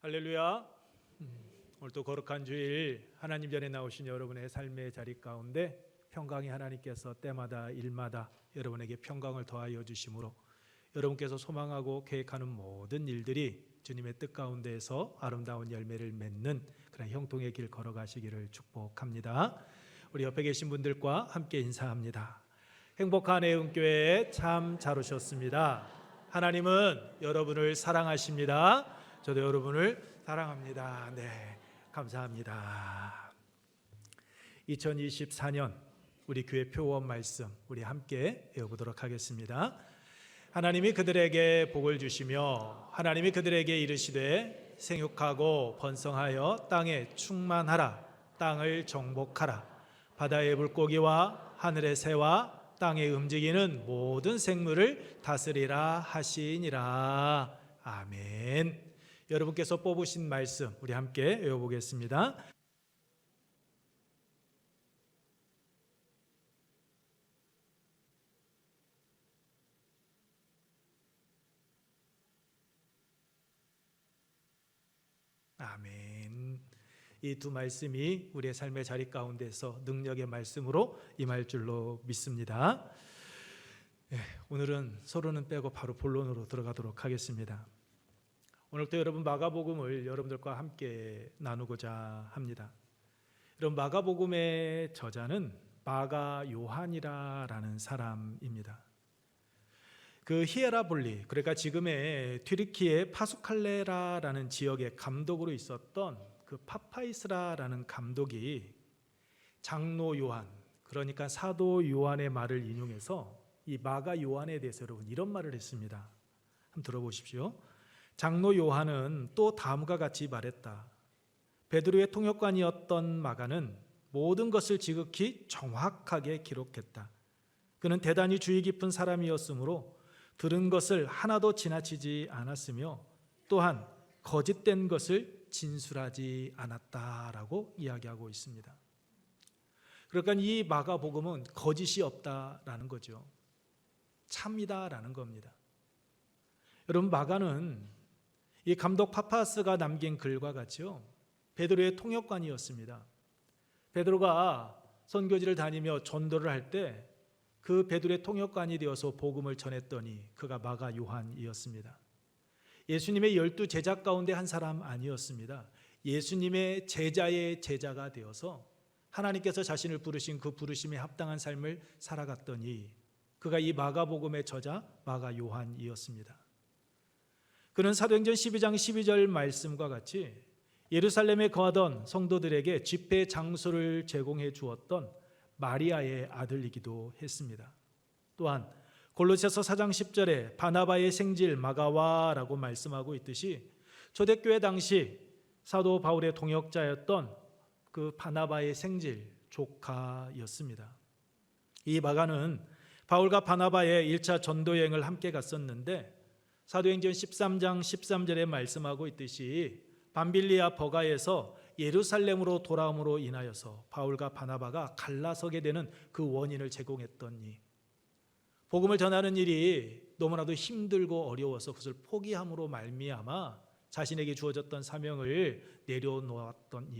할렐루야. 오늘도 거룩한 주일 하나님 전에 나오신 여러분의 삶의 자리 가운데 평강의 하나님께서 때마다 일마다 여러분에게 평강을 더하여 주심으로 여러분께서 소망하고 계획하는 모든 일들이 주님의 뜻 가운데에서 아름다운 열매를 맺는 그런 형통의 길 걸어가시기를 축복합니다. 우리 옆에 계신 분들과 함께 인사합니다. 행복한 애음교회에 참 잘 오셨습니다. 하나님은 여러분을 사랑하십니다. 저도 여러분을 사랑합니다. 네, 감사합니다. 2024년 우리 교회 표원 말씀 우리 함께 외워보도록 하겠습니다. 하나님이 그들에게 복을 주시며 하나님이 그들에게 이르시되 생육하고 번성하여 땅에 충만하라. 땅을 정복하라. 바다의 물고기와 하늘의 새와 땅에 움직이는 모든 생물을 다스리라 하시니라. 아멘. 여러분께서 뽑으신 말씀 우리 함께 외워보겠습니다. 아멘. 이 두 말씀이 우리의 삶의 자리 가운데서 능력의 말씀으로 임할 줄로 믿습니다. 오늘은 서론은 빼고 바로 본론으로 들어가도록 하겠습니다. 오늘도 여러분 마가복음을 여러분들과 함께 나누고자 합니다. 여러분 마가복음의 저자는 마가 요한이라는 사람입니다. 그 히에라볼리, 그러니까 지금의 튀르키예 파수칼레라라는 지역의 감독으로 있었던 그 파파이스라라는 감독이 장로 요한, 그러니까 사도 요한의 말을 인용해서 이 마가 요한에 대해서 여러분 이런 말을 했습니다. 한번 들어보십시오. 장로 요한은 또 다음과 같이 말했다. 베드로의 통역관이었던 마가는 모든 것을 지극히 정확하게 기록했다. 그는 대단히 주의 깊은 사람이었으므로 들은 것을 하나도 지나치지 않았으며 또한 거짓된 것을 진술하지 않았다라고 이야기하고 있습니다. 그러니까 이 마가복음은 거짓이 없다라는 거죠. 참이다라는 겁니다. 여러분 마가는 이 감독 파파스가 남긴 글과 같이요, 베드로의 통역관이었습니다. 베드로가 선교지를 다니며 전도를 할 때 그 베드로의 통역관이 되어서 복음을 전했더니 그가 마가 요한이었습니다. 예수님의 12 제자 가운데 한 사람 아니었습니다. 예수님의 제자의 제자가 되어서 하나님께서 자신을 부르신 그 부르심에 합당한 삶을 살아갔더니 그가 이 마가복음의 저자 마가 요한이었습니다. 그는 사도행전 12장 12절 말씀과 같이 예루살렘에 거하던 성도들에게 집회 장소를 제공해 주었던 마리아의 아들이기도 했습니다. 또한 골로새서 4장 10절에 바나바의 생질 마가와라고 말씀하고 있듯이 초대교회 당시 사도 바울의 동역자였던 그 바나바의 생질 조카였습니다. 이 마가는 바울과 바나바의 1차 전도 여행을 함께 갔었는데 사도행전 13장 13절에 말씀하고 있듯이 밤빌리아 버가에서 예루살렘으로 돌아옴으로 인하여서 바울과 바나바가 갈라서게 되는 그 원인을 제공했더니 복음을 전하는 일이 너무나도 힘들고 어려워서 그것을 포기함으로 말미암아 자신에게 주어졌던 사명을 내려놓았던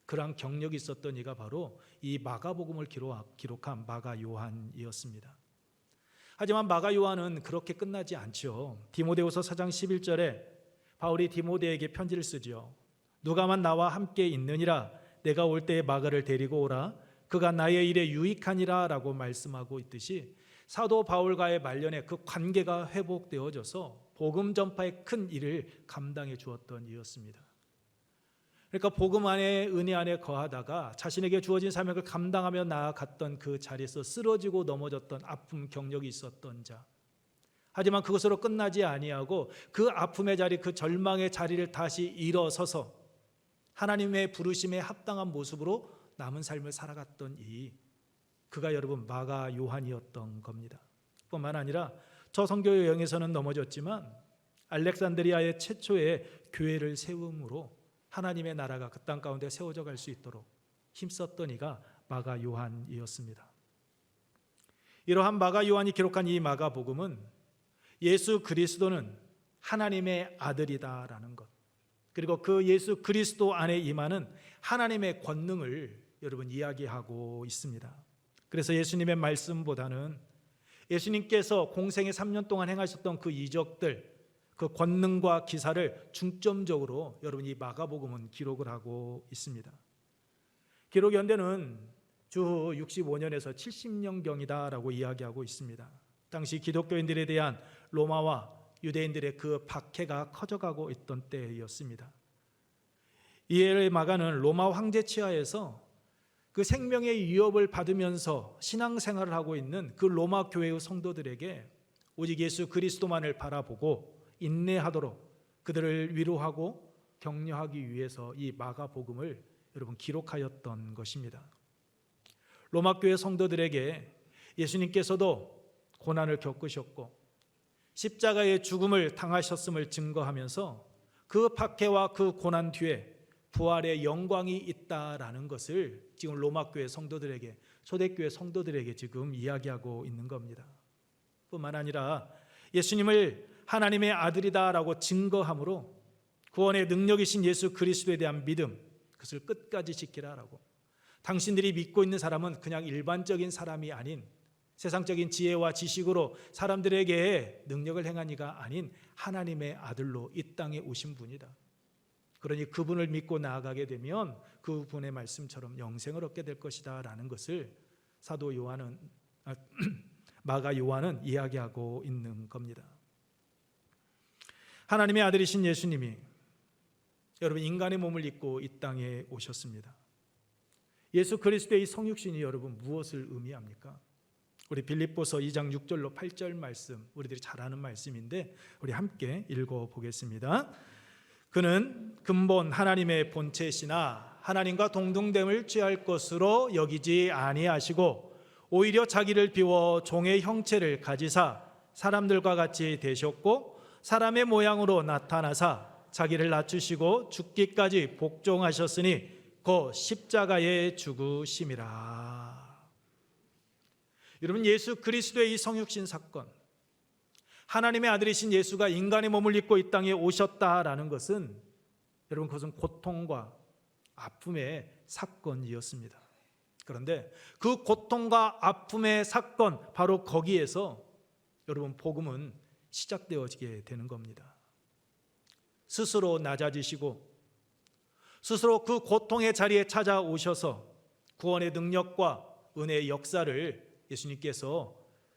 그러한 경력이 있었던 이가 바로 이 마가복음을 기록한 마가 요한이었습니다. 하지만 마가 요한은 그렇게 끝나지 않죠. 디모데후서 4장 11절에 바울이 디모데에게 편지를 쓰죠. 누가만 나와 함께 있느니라. 내가 올 때에 마가를 데리고 오라. 그가 나의 일에 유익하니라 라고 말씀하고 있듯이 사도 바울과의 말년에 그 관계가 회복되어져서 복음 전파의 큰 일을 감당해 주었던 이였습니다. 그러니까 복음 안에 은혜 안에 거하다가 자신에게 주어진 사명을 감당하며 나아갔던 그 자리에서 쓰러지고 넘어졌던 아픔 경력이 있었던 자, 하지만 그것으로 끝나지 아니하고 그 아픔의 자리, 그 절망의 자리를 다시 일어서서 하나님의 부르심에 합당한 모습으로 남은 삶을 살아갔던 그가 여러분 마가 요한이었던 겁니다. 뿐만 아니라 저 선교 여행에서는 넘어졌지만 알렉산드리아의 최초의 교회를 세움으로 하나님의 나라가 그 땅 가운데 세워져 갈 수 있도록 힘썼던 이가 마가 요한이었습니다. 이러한 마가 요한이 기록한 이 마가복음은 예수 그리스도는 하나님의 아들이다라는 것, 그리고 그 예수 그리스도 안에 임하는 하나님의 권능을 여러분 이야기하고 있습니다. 그래서 예수님의 말씀보다는 예수님께서 공생의 3년 동안 행하셨던 그 이적들, 그 권능과 기사를 중점적으로 여러분 이 마가복음은 기록을 하고 있습니다. 기록 연대는 주후 65년에서 70년경이다라고 이야기하고 있습니다. 당시 기독교인들에 대한 로마와 유대인들의 그 박해가 커져가고 있던 때였습니다. 이에 마가는 로마 황제 치하에서 그 생명의 위협을 받으면서 신앙생활을 하고 있는 그 로마 교회의 성도들에게 오직 예수 그리스도만을 바라보고 인내하도록 그들을 위로하고 격려하기 위해서 이 마가복음을 여러분 기록하였던 것입니다. 로마 교회 성도들에게 예수님께서도 고난을 겪으셨고 십자가의 죽음을 당하셨음을 증거하면서 그 박해와 그 고난 뒤에 부활의 영광이 있다라는 것을 지금 로마 교회 성도들에게, 초대교회 성도들에게 지금 이야기하고 있는 겁니다. 뿐만 아니라 예수님을 하나님의 아들이다라고 증거함으로 구원의 능력이신 예수 그리스도에 대한 믿음, 그것을 끝까지 지키라라고. 당신들이 믿고 있는 사람은 그냥 일반적인 사람이 아닌 세상적인 지혜와 지식으로 사람들에게 능력을 행한 이가 아닌 하나님의 아들로 이 땅에 오신 분이다. 그러니 그분을 믿고 나아가게 되면 그분의 말씀처럼 영생을 얻게 될 것이다 라는 것을 사도 요한은 마가 요한은 이야기하고 있는 겁니다. 하나님의 아들이신 예수님이 여러분 인간의 몸을 입고 이 땅에 오셨습니다. 예수 그리스도의 이 성육신이 여러분 무엇을 의미합니까? 우리 빌립보서 2장 6절로 8절 말씀, 우리들이 잘 아는 말씀인데 우리 함께 읽어보겠습니다. 그는 근본 하나님의 본체시나 하나님과 동등됨을 취할 것으로 여기지 아니하시고 오히려 자기를 비워 종의 형체를 가지사 사람들과 같이 되셨고 사람의 모양으로 나타나사 자기를 낮추시고 죽기까지 복종하셨으니 그 십자가에 죽으심이라. 여러분 예수 그리스도의 이 성육신 사건, 하나님의 아들이신 예수가 인간의 몸을 입고 이 땅에 오셨다라는 것은 여러분 그것은 고통과 아픔의 사건이었습니다. 그런데 그 고통과 아픔의 사건, 바로 거기에서 여러분 복음은 시작되어지게 되는 겁니다. 스스로 낮아지시고 스스로 그 고통의 자리에 찾아오셔서 구원의 능력과 은혜의 역사를 예수님께서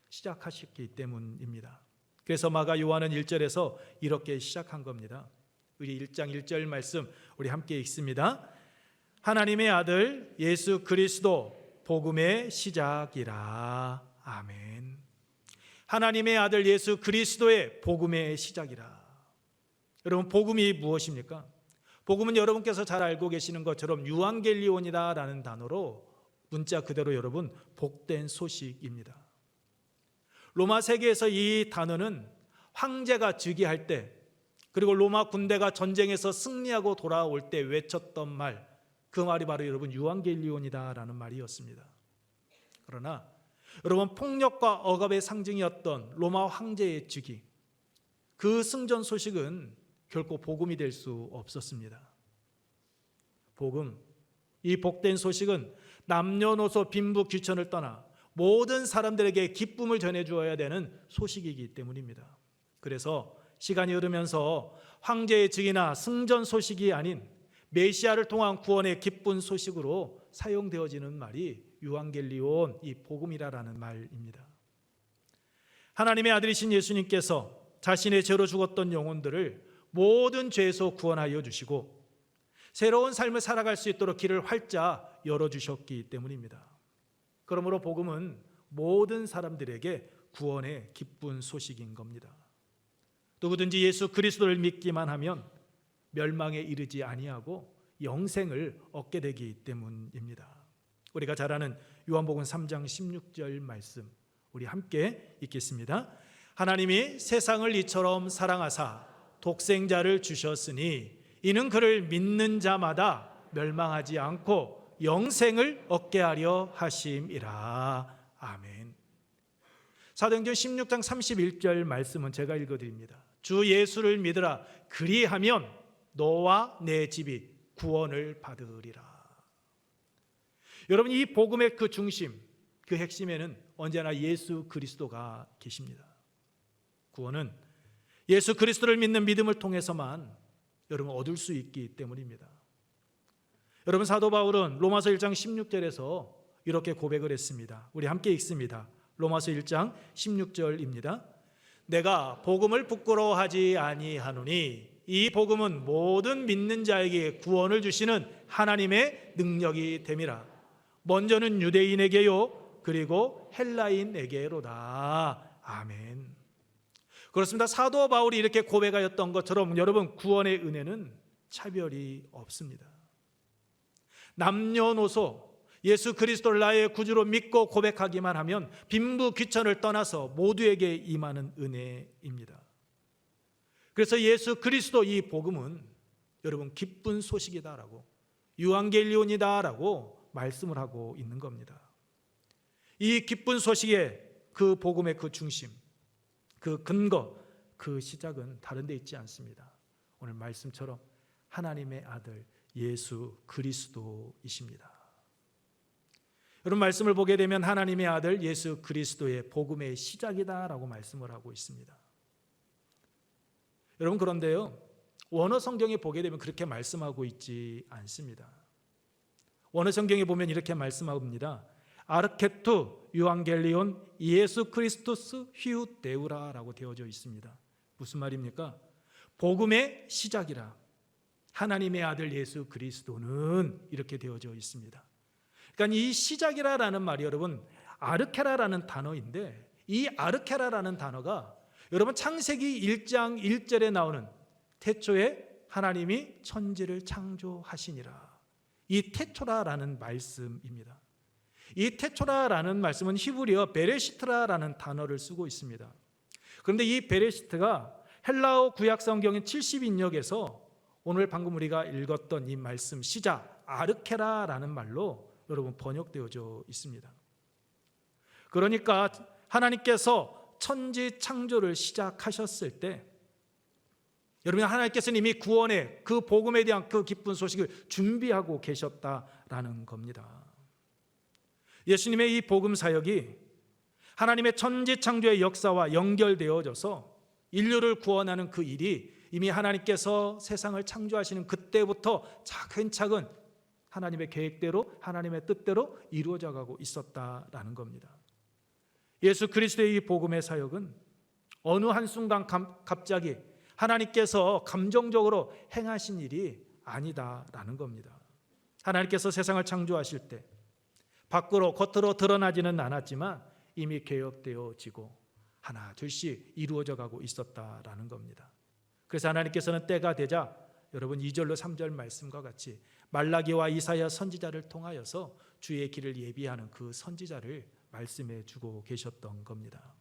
시작하셨기 때문입니다. 그래서 마가 요한은 1절에서 이렇게 시작한 겁니다. 우리 1장 1절 말씀 우리 함께 읽습니다. 하나님의 아들 예수 그리스도 복음의 시작이라. 아멘. 하나님의 아들 예수 그리스도의 복음의 시작이라. 여러분 복음이 무엇입니까? 복음은 여러분께서 잘 알고 계시는 것처럼 유앙겔리온이다라는 단어로 문자 그대로 여러분 복된 소식입니다. 로마 세계에서 이 단어는 황제가 즉위할 때 그리고 로마 군대가 전쟁에서 승리하고 돌아올 때 외쳤던 말, 그 말이 바로 여러분 유앙겔리온이다라는 말이었습니다. 그러나 여러분 폭력과 억압의 상징이었던 로마 황제의 즉위, 그 승전 소식은 결코 복음이 될 수 없었습니다. 복음, 이 복된 소식은 남녀노소 빈부 귀천을 떠나 모든 사람들에게 기쁨을 전해주어야 되는 소식이기 때문입니다. 그래서 시간이 흐르면서 황제의 즉위나 승전 소식이 아닌 메시아를 통한 구원의 기쁜 소식으로 사용되어지는 말이 유앙겔리온, 이 복음이라는 말입니다. 하나님의 아들이신 예수님께서 자신의 죄로 죽었던 영혼들을 모든 죄에서 구원하여 주시고 새로운 삶을 살아갈 수 있도록 길을 활짝 열어주셨기 때문입니다. 그러므로 복음은 모든 사람들에게 구원의 기쁜 소식인 겁니다. 누구든지 예수 그리스도를 믿기만 하면 멸망에 이르지 아니하고 영생을 얻게 되기 때문입니다. 우리가 잘 아는 요한복음 3장 16절 말씀 우리 함께 읽겠습니다. 하나님이 세상을 이처럼 사랑하사 독생자를 주셨으니 이는 그를 믿는 자마다 멸망하지 않고 영생을 얻게 하려 하심이라. 아멘. 사도행전 16장 31절 말씀은 제가 읽어드립니다. 주 예수를 믿으라. 그리하면 너와 내 집이 구원을 받으리라. 여러분, 이 복음의 그 중심, 그 핵심에는 언제나 예수 그리스도가 계십니다. 구원은 예수 그리스도를 믿는 믿음을 통해서만 여러분 얻을 수 있기 때문입니다. 여러분, 사도 바울은 로마서 1장 16절에서 이렇게 고백을 했습니다. 우리 함께 읽습니다. 로마서 1장 16절입니다. 내가 복음을 부끄러워하지 아니하노니 이 복음은 모든 믿는 자에게 구원을 주시는 하나님의 능력이 됨이라. 먼저는 유대인에게요 그리고 헬라인에게로다. 아멘. 그렇습니다. 사도 바울이 이렇게 고백하였던 것처럼 여러분, 구원의 은혜는 차별이 없습니다. 남녀노소 예수 그리스도를 나의 구주로 믿고 고백하기만 하면 빈부 귀천을 떠나서 모두에게 임하는 은혜입니다. 그래서 예수 그리스도 이 복음은 여러분 기쁜 소식이다라고, 유앙겔리온이다라고 말씀을 하고 있는 겁니다. 이 기쁜 소식의 그 복음의 그 중심, 그 근거, 그 시작은 다른 데 있지 않습니다. 오늘 말씀처럼 하나님의 아들 예수 그리스도이십니다. 여러분, 말씀을 보게 되면 하나님의 아들 예수 그리스도의 복음의 시작이다라고 말씀을 하고 있습니다. 여러분, 그런데요, 원어 성경에 보게 되면 그렇게 말씀하고 있지 않습니다. 원어 성경에 보면 이렇게 말씀합니다. 아르케투 유앙겔리온 예수 크리스토스 휘우 데우라라고 되어져 있습니다. 무슨 말입니까? 복음의 시작이라 하나님의 아들 예수 그리스도는 이렇게 되어져 있습니다. 그러니까 이 시작이라라는 말이 여러분 아르케라라는 단어인데, 이 아르케라라는 단어가 여러분 창세기 1장 1절에 나오는 태초에 하나님이 천지를 창조하시니라, 이 태초라라는 말씀입니다. 이 태초라라는 말씀은 히브리어 베레시트라라는 단어를 쓰고 있습니다. 그런데 이 베레시트가 헬라어 구약 성경인 70인역에서 오늘 방금 우리가 읽었던 이 말씀 시작 아르케라라는 말로 여러분 번역되어져 있습니다. 그러니까 하나님께서 천지 창조를 시작하셨을 때 여러분, 하나님께서는 이미 구원의 그 복음에 대한 그 기쁜 소식을 준비하고 계셨다라는 겁니다. 예수님의 이 복음 사역이 하나님의 천지 창조의 역사와 연결되어져서 인류를 구원하는 그 일이 이미 하나님께서 세상을 창조하시는 그때부터 차근차근 하나님의 계획대로, 하나님의 뜻대로 이루어져 가고 있었다라는 겁니다. 예수 그리스도의 이 복음의 사역은 어느 한순간 갑자기 하나님께서 감정적으로 행하신 일이 아니다라는 겁니다. 하나님께서 세상을 창조하실 때 밖으로 겉으로 드러나지는 않았지만 이미 계획되어지고 하나 둘씩 이루어져 가고 있었다라는 겁니다. 그래서 하나님께서는 때가 되자 여러분 2절로 3절 말씀과 같이 말라기와 이사야 선지자를 통하여서 주의 길을 예비하는 그 선지자를 말씀해 주고 계셨던 겁니다.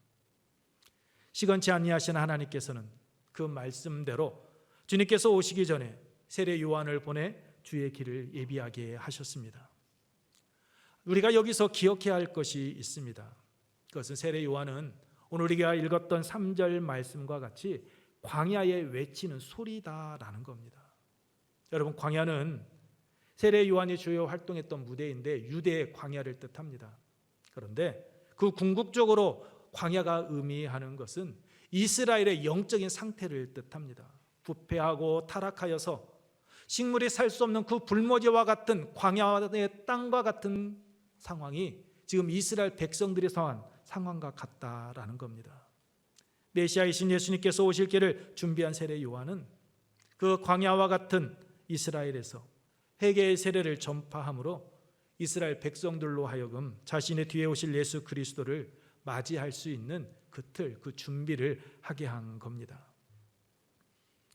시건치 아니하신 하나님께서는 그 말씀대로 주님께서 오시기 전에 세례 요한을 보내 주의 길을 예비하게 하셨습니다. 우리가 여기서 기억해야 할 것이 있습니다. 그것은 세례 요한은 오늘 우리가 읽었던 3절 말씀과 같이 광야에 외치는 소리다라는 겁니다. 여러분, 광야는 세례 요한이 주요 활동했던 무대인데 유대의 광야를 뜻합니다. 그런데 그 궁극적으로 광야가 의미하는 것은 이스라엘의 영적인 상태를 뜻합니다. 부패하고 타락하여서 식물이 살 수 없는 그 불모지와 같은 광야의 땅과 같은 상황이 지금 이스라엘 백성들이 처한 상황과 같다라는 겁니다. 메시아이신 예수님께서 오실 길을 준비한 세례 요한은 그 광야와 같은 이스라엘에서 회개의 세례를 전파함으로 이스라엘 백성들로 하여금 자신의 뒤에 오실 예수 그리스도를 맞이할 수 있는 그 틀, 그 준비를 하게 한 겁니다.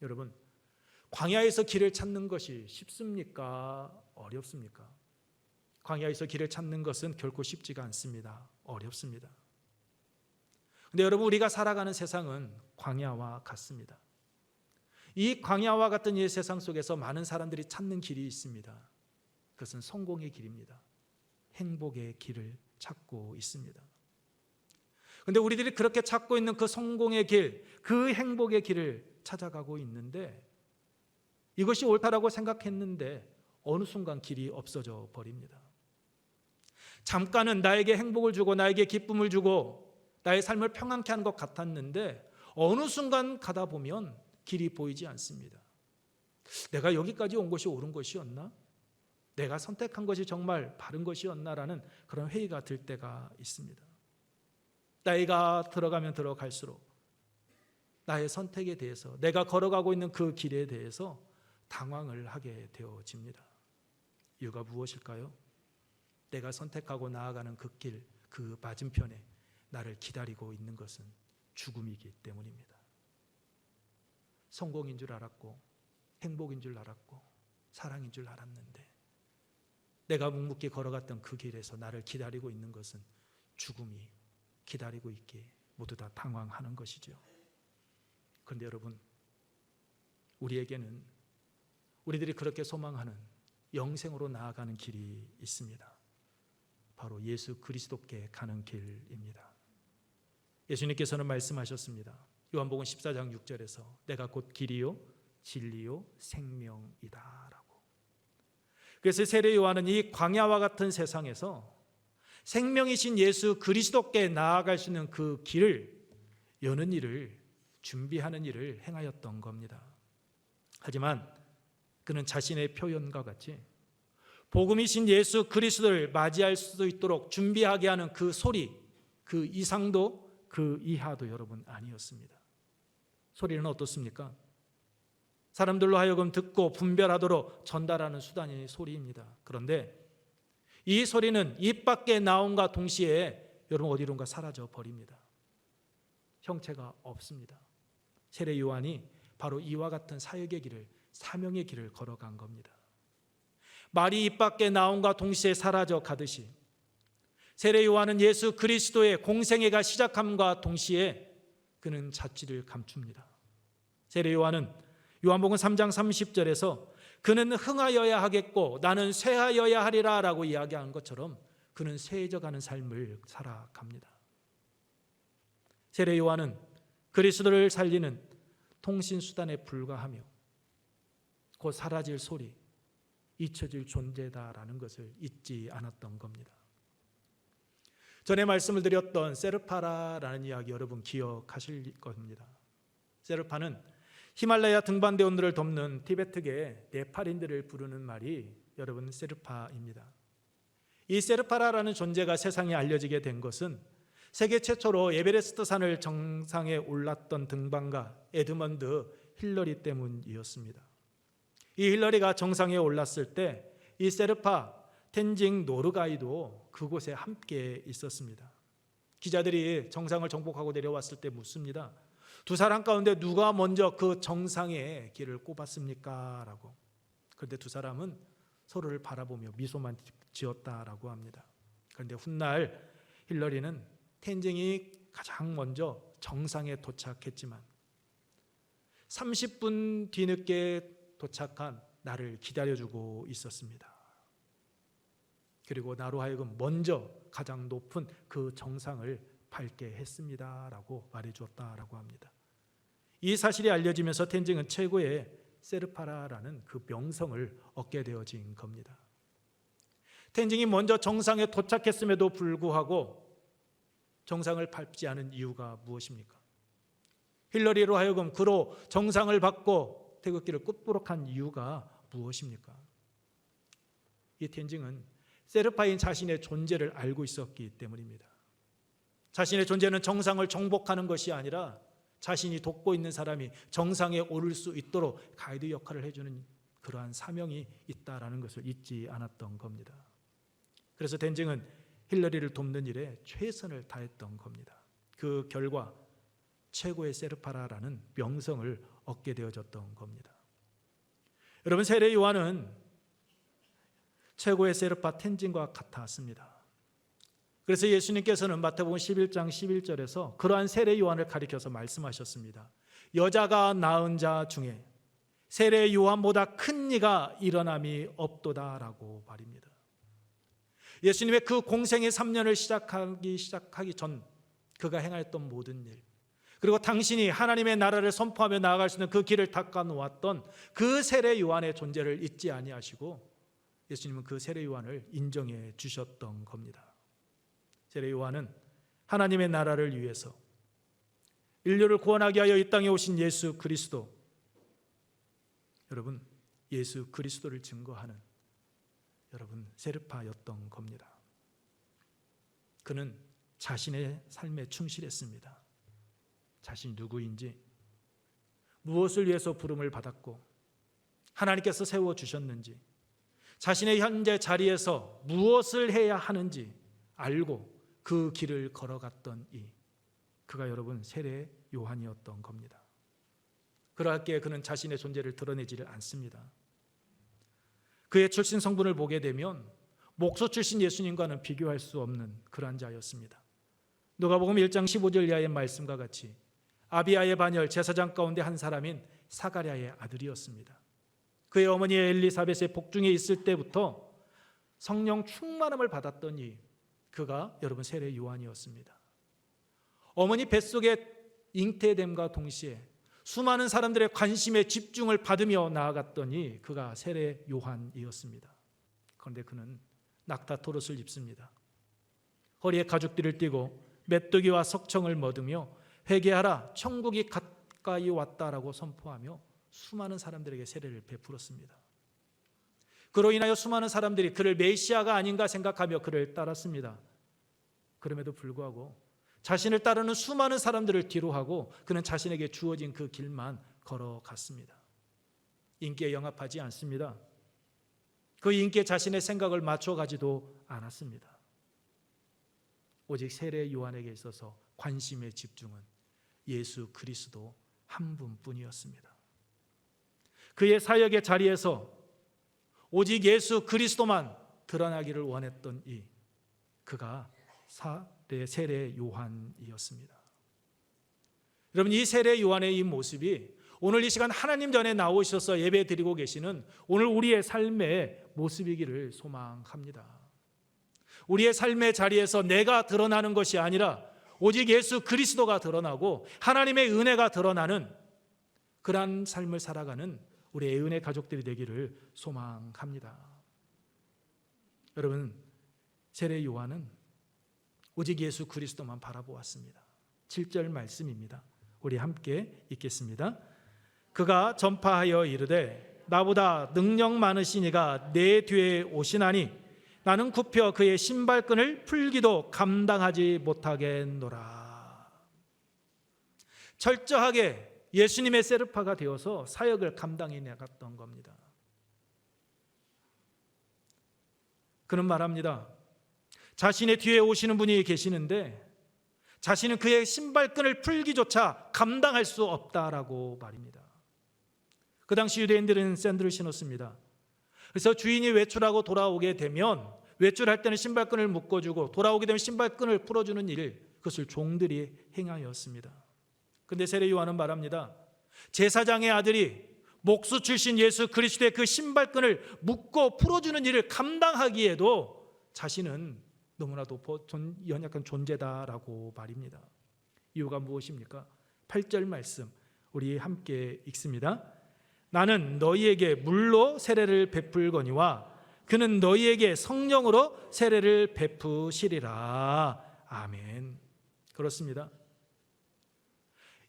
여러분, 광야에서 길을 찾는 것이 쉽습니까? 어렵습니까? 광야에서 길을 찾는 것은 결코 쉽지가 않습니다. 어렵습니다. 근데 여러분, 우리가 살아가는 세상은 광야와 같습니다. 이 광야와 같은 이 세상 속에서 많은 사람들이 찾는 길이 있습니다. 그것은 성공의 길입니다. 행복의 길을 찾고 있습니다. 그런데 우리들이 그렇게 찾고 있는 그 성공의 길, 그 행복의 길을 찾아가고 있는데 이것이 옳다라고 생각했는데 어느 순간 길이 없어져 버립니다. 잠깐은 나에게 행복을 주고 나에게 기쁨을 주고 나의 삶을 평안케 하는 것 같았는데 어느 순간 가다 보면 길이 보이지 않습니다. 내가 여기까지 온 것이 옳은 것이었나? 내가 선택한 것이 정말 바른 것이었나라는 그런 회의가 들 때가 있습니다. 나이가 들어가면 들어갈수록 나의 선택에 대해서, 내가 걸어가고 있는 그 길에 대해서 당황을 하게 되어집니다. 이유가 무엇일까요? 내가 선택하고 나아가는 그 길, 그 맞은편에 나를 기다리고 있는 것은 죽음이기 때문입니다. 성공인 줄 알았고 행복인 줄 알았고 사랑인 줄 알았는데 내가 묵묵히 걸어갔던 그 길에서 나를 기다리고 있는 것은 죽음이 기다리고 있기에 모두 다 당황하는 것이죠. 그런데 여러분, 우리에게는 우리들이 그렇게 소망하는 영생으로 나아가는 길이 있습니다. 바로 예수 그리스도께 가는 길입니다. 예수님께서는 말씀하셨습니다. 요한복음 14장 6절에서 내가 곧 길이요 진리요 생명이다 라고. 그래서 세례 요한은 이 광야와 같은 세상에서 생명이신 예수 그리스도께 나아갈 수 있는 그 길을 여는 일을, 준비하는 일을 행하였던 겁니다. 하지만 그는 자신의 표현과 같이 복음이신 예수 그리스도를 맞이할 수 있도록 준비하게 하는 그 소리, 그 이상도 그 이하도 여러분 아니었습니다. 소리는 어떻습니까? 사람들로 하여금 듣고 분별하도록 전달하는 수단이 소리입니다. 그런데 이 소리는 입 밖에 나온과 동시에 여러분 어디론가 사라져 버립니다. 형체가 없습니다. 세례 요한이 바로 이와 같은 사역의 길을, 사명의 길을 걸어간 겁니다. 말이 입 밖에 나온과 동시에 사라져 가듯이 세례 요한은 예수 그리스도의 공생애가 시작함과 동시에 그는 자취를 감춥니다. 세례 요한은 요한복음 3장 30절에서 그는 흥하여야 하겠고 나는 쇠하여야 하리라 라고 이야기한 것처럼 그는 쇠해져가는 삶을 살아갑니다. 세례 요한은 그리스도를 살리는 통신수단에 불과하며 곧 사라질 소리, 잊혀질 존재다라는 것을 잊지 않았던 겁니다. 전에 말씀을 드렸던 세르파라라는 이야기 여러분 기억하실 겁니다. 세르파는 히말라야 등반대원들을 돕는 티베트계 네팔인들을 부르는 말이 여러분 세르파입니다. 이 세르파라라는 존재가 세상에 알려지게 된 것은 세계 최초로 에베레스트 산을 정상에 올랐던 등반가 에드먼드 힐러리 때문이었습니다. 이 힐러리가 정상에 올랐을 때 이 세르파 텐징 노르가이도 그곳에 함께 있었습니다. 기자들이 정상을 정복하고 내려왔을 때 묻습니다. 두 사람 가운데 누가 먼저 그 정상의 길을 꼽았습니까? 라고. 그런데 두 사람은 서로를 바라보며 미소만 지었다라고 합니다. 그런데 훗날 힐러리는 텐징이 가장 먼저 정상에 도착했지만 30분 뒤늦게 도착한 나를 기다려주고 있었습니다. 그리고 나로 하여금 먼저 가장 높은 그 정상을 밟게 했습니다 라고 말해주었다라고 합니다. 이 사실이 알려지면서 텐징은 최고의 세르파라라는 그 명성을 얻게 되어진 겁니다. 텐징이 먼저 정상에 도착했음에도 불구하고 정상을 밟지 않은 이유가 무엇입니까? 힐러리로 하여금 그로 정상을 받고 태극기를 꽂도록 한 이유가 무엇입니까? 이 텐징은 세르파인 자신의 존재를 알고 있었기 때문입니다. 자신의 존재는 정상을 정복하는 것이 아니라 자신이 돕고 있는 사람이 정상에 오를 수 있도록 가이드 역할을 해주는 그러한 사명이 있다라는 것을 잊지 않았던 겁니다. 그래서 텐징은 힐러리를 돕는 일에 최선을 다했던 겁니다. 그 결과 최고의 세르파라라는 명성을 얻게 되어졌던 겁니다. 여러분, 세례 요한은 최고의 세르파 텐징과 같았습니다. 그래서 예수님께서는 마태복음 11장 11절에서 그러한 세례 요한을 가리켜서 말씀하셨습니다. 여자가 낳은 자 중에 세례 요한보다 큰 이가 일어남이 없도다라고 말입니다. 예수님의 그 공생의 3년을 시작하기 전 그가 행하였던 모든 일, 그리고 당신이 하나님의 나라를 선포하며 나아갈 수 있는 그 길을 닦아 놓았던 그 세례 요한의 존재를 잊지 아니하시고 예수님은 그 세례 요한을 인정해 주셨던 겁니다. 세례 요한은 하나님의 나라를 위해서 인류를 구원하기 위하여 이 땅에 오신 예수 그리스도, 여러분 예수 그리스도를 증거하는 여러분 세르파였던 겁니다. 그는 자신의 삶에 충실했습니다. 자신이 누구인지, 무엇을 위해서 부름을 받았고 하나님께서 세워주셨는지, 자신의 현재 자리에서 무엇을 해야 하는지 알고 그 길을 걸어갔던 그가 여러분 세례 요한이었던 겁니다. 그러할게 그는 자신의 존재를 드러내지를 않습니다. 그의 출신 성분을 보게 되면 목소 출신 예수님과는 비교할 수 없는 그러한 자였습니다. 누가복음 1장 15절 이하의 말씀과 같이 아비야의 반열 제사장 가운데 한 사람인 사가랴의 아들이었습니다. 그의 어머니 엘리사벳의 복중에 있을 때부터 성령 충만함을 받았던 그가 여러분 세례 요한이었습니다. 어머니 뱃속에 잉태됨과 동시에 수많은 사람들의 관심에 집중을 받으며 나아갔더니 그가 세례 요한이었습니다. 그런데 그는 낙타 토롯을 입습니다. 허리에 가죽띠를 띠고 메뚜기와 석청을 먹으며 회개하라 천국이 가까이 왔다라고 선포하며 수많은 사람들에게 세례를 베풀었습니다. 그로 인하여 수많은 사람들이 그를 메시아가 아닌가 생각하며 그를 따랐습니다. 그럼에도 불구하고 자신을 따르는 수많은 사람들을 뒤로하고 그는 자신에게 주어진 그 길만 걸어갔습니다. 인기에 영합하지 않습니다. 그 인기에 자신의 생각을 맞춰가지도 않았습니다. 오직 세례 요한에게 있어서 관심의 집중은 예수 그리스도 한 분뿐이었습니다. 그의 사역의 자리에서 오직 예수 그리스도만 드러나기를 원했던 그가 세례 요한이었습니다. 여러분 이 세례 요한의 이 모습이 오늘 이 시간 하나님 전에 나오셔서 예배 드리고 계시는 오늘 우리의 삶의 모습이기를 소망합니다. 우리의 삶의 자리에서 내가 드러나는 것이 아니라 오직 예수 그리스도가 드러나고 하나님의 은혜가 드러나는 그러한 삶을 살아가는 우리 애은의 가족들이 되기를 소망합니다. 여러분 세례 요한은 오직 예수 그리스도만 바라보았습니다. 7절 말씀입니다. 우리 함께 읽겠습니다. 그가 전파하여 이르되 나보다 능력 많으신 이가 내 뒤에 오시나니 나는 굽혀 그의 신발끈을 풀기도 감당하지 못하겠노라. 철저하게 예수님의 세르파가 되어서 사역을 감당해 나갔던 겁니다. 그는 말합니다. 자신의 뒤에 오시는 분이 계시는데 자신은 그의 신발끈을 풀기조차 감당할 수 없다라고 말입니다. 그 당시 유대인들은 샌들을 신었습니다. 그래서 주인이 외출하고 돌아오게 되면 외출할 때는 신발끈을 묶어주고 돌아오게 되면 신발끈을 풀어주는 일, 그것을 종들이 행하였습니다. 그런데 세례 요한은 말합니다. 제사장의 아들이 목수 출신 예수 그리스도의 그 신발끈을 묶고 풀어주는 일을 감당하기에도 자신은 너무나도 연약한 존재다라고 말입니다. 이유가 무엇입니까? 8절 말씀 우리 함께 읽습니다. 나는 너희에게 물로 세례를 베풀거니와 그는 너희에게 성령으로 세례를 베푸시리라. 아멘. 그렇습니다.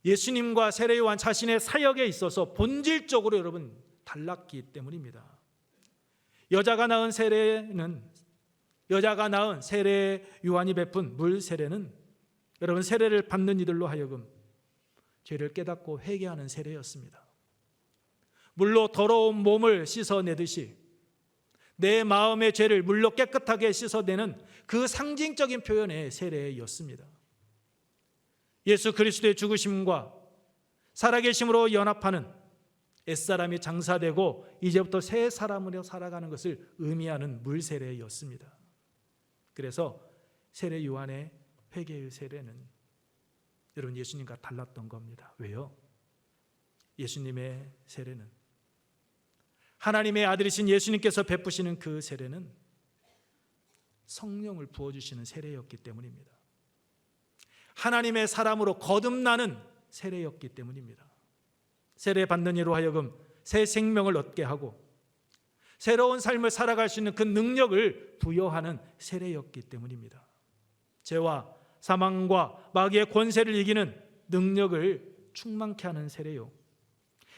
예수님과 세례 요한 자신의 사역에 있어서 본질적으로 여러분 달랐기 때문입니다. 여자가 낳은 세례 요한이 베푼 물 세례는 여러분 세례를 받는 이들로 하여금 죄를 깨닫고 회개하는 세례였습니다. 물로 더러운 몸을 씻어내듯이 내 마음의 죄를 물로 깨끗하게 씻어내는 그 상징적인 표현의 세례였습니다. 예수 그리스도의 죽으심과 살아계심으로 연합하는 옛사람이 장사되고 이제부터 새 사람으로 살아가는 것을 의미하는 물세례였습니다. 그래서 세례 요한의 회개의 세례는 여러분 예수님과 달랐던 겁니다. 왜요? 예수님의 세례는 하나님의 아들이신 예수님께서 베푸시는 그 세례는 성령을 부어주시는 세례였기 때문입니다. 하나님의 사람으로 거듭나는 세례였기 때문입니다. 세례 받는 이로 하여금 새 생명을 얻게 하고 새로운 삶을 살아갈 수 있는 그 능력을 부여하는 세례였기 때문입니다. 죄와 사망과 마귀의 권세를 이기는 능력을 충만케 하는 세례요,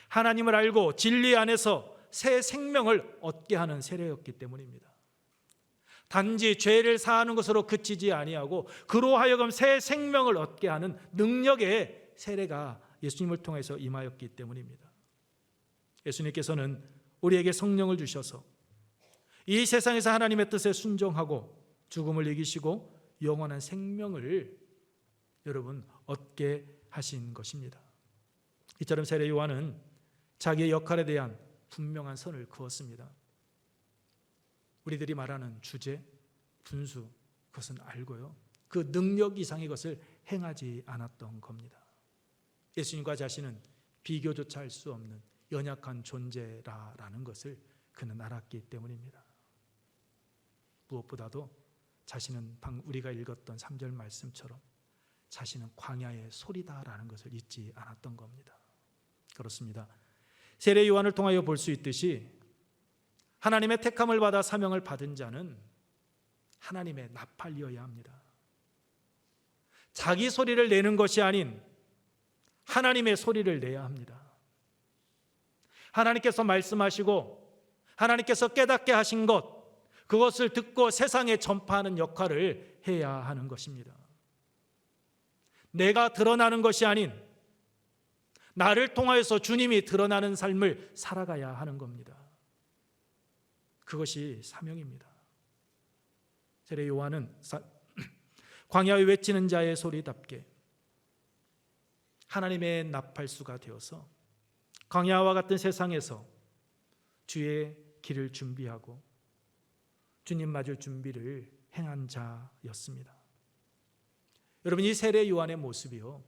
하나님을 알고 진리 안에서 새 생명을 얻게 하는 세례였기 때문입니다. 단지 죄를 사하는 것으로 그치지 아니하고 그로 하여금 새 생명을 얻게 하는 능력의 세례가 예수님을 통해서 임하였기 때문입니다. 예수님께서는 우리에게 성령을 주셔서 이 세상에서 하나님의 뜻에 순종하고 죽음을 이기시고 영원한 생명을 여러분 얻게 하신 것입니다. 이처럼 세례 요한은 자기의 역할에 대한 분명한 선을 그었습니다. 우리들이 말하는 주제, 분수, 그것은 알고요, 그 능력 이상의 것을 행하지 않았던 겁니다. 예수님과 자신은 비교조차 할 수 없는 연약한 존재라는 것을 그는 알았기 때문입니다. 무엇보다도 자신은 우리가 읽었던 3절 말씀처럼 자신은 광야의 소리다라는 것을 잊지 않았던 겁니다. 그렇습니다. 세례 요한을 통하여 볼 수 있듯이 하나님의 택함을 받아 사명을 받은 자는 하나님의 나팔이어야 합니다. 자기 소리를 내는 것이 아닌 하나님의 소리를 내야 합니다. 하나님께서 말씀하시고 하나님께서 깨닫게 하신 것, 그것을 듣고 세상에 전파하는 역할을 해야 하는 것입니다. 내가 드러나는 것이 아닌 나를 통하여서 주님이 드러나는 삶을 살아가야 하는 겁니다. 그것이 사명입니다. 세례 요한은 광야에 외치는 자의 소리답게 하나님의 나팔수가 되어서 광야와 같은 세상에서 주의 길을 준비하고 주님 맞을 준비를 행한 자였습니다. 여러분, 이 세례 요한의 모습이요,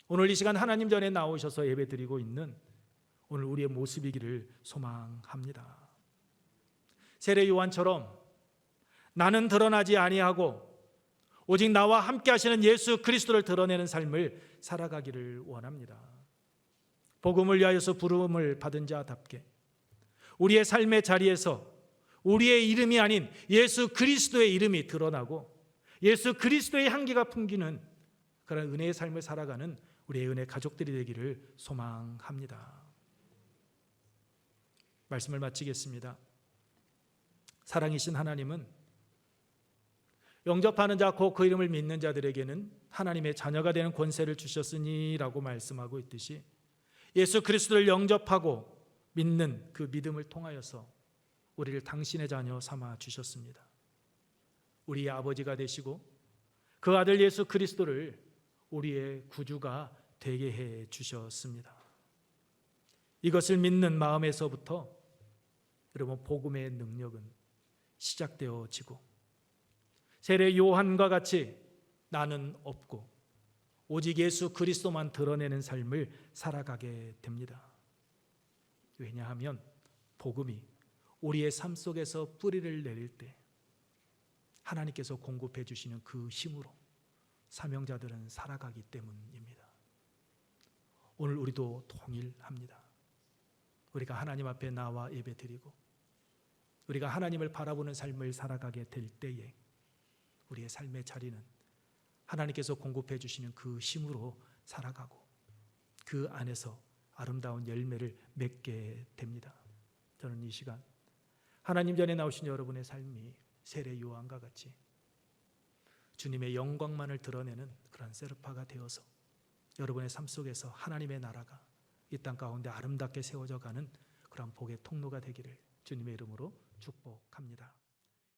오늘 이 시간 하나님 전에 나오셔서 예배드리고 있는 오늘 우리의 모습이기를 소망합니다. 세례 요한처럼 나는 드러나지 아니하고 오직 나와 함께 하시는 예수 그리스도를 드러내는 삶을 살아가기를 원합니다. 복음을 위하여서 부름을 받은 자답게 우리의 삶의 자리에서 우리의 이름이 아닌 예수 그리스도의 이름이 드러나고 예수 그리스도의 향기가 풍기는 그런 은혜의 삶을 살아가는 우리의 은혜 가족들이 되기를 소망합니다. 말씀을 마치겠습니다. 사랑이신 하나님은 영접하는 자, 곧 그 이름을 믿는 자들에게는 하나님의 자녀가 되는 권세를 주셨으니 라고 말씀하고 있듯이 예수 그리스도를 영접하고 믿는 그 믿음을 통하여서 우리를 당신의 자녀 삼아 주셨습니다. 우리의 아버지가 되시고 그 아들 예수 그리스도를 우리의 구주가 되게 해 주셨습니다. 이것을 믿는 마음에서부터 여러분, 복음의 능력은 시작되어지고 세례 요한과 같이 나는 없고 오직 예수 그리스도만 드러내는 삶을 살아가게 됩니다. 왜냐하면 복음이 우리의 삶 속에서 뿌리를 내릴 때 하나님께서 공급해 주시는 그 힘으로 사명자들은 살아가기 때문입니다. 오늘 우리도 동일합니다. 우리가 하나님 앞에 나와 예배드리고 우리가 하나님을 바라보는 삶을 살아가게 될 때에 우리의 삶의 자리는 하나님께서 공급해 주시는 그 힘으로 살아가고 그 안에서 아름다운 열매를 맺게 됩니다. 저는 이 시간 하나님 전에 나오신 여러분의 삶이 세례 요한과 같이 주님의 영광만을 드러내는 그런 세르파가 되어서 여러분의 삶 속에서 하나님의 나라가 이 땅 가운데 아름답게 세워져 가는 그런 복의 통로가 되기를 주님의 이름으로 축복합니다.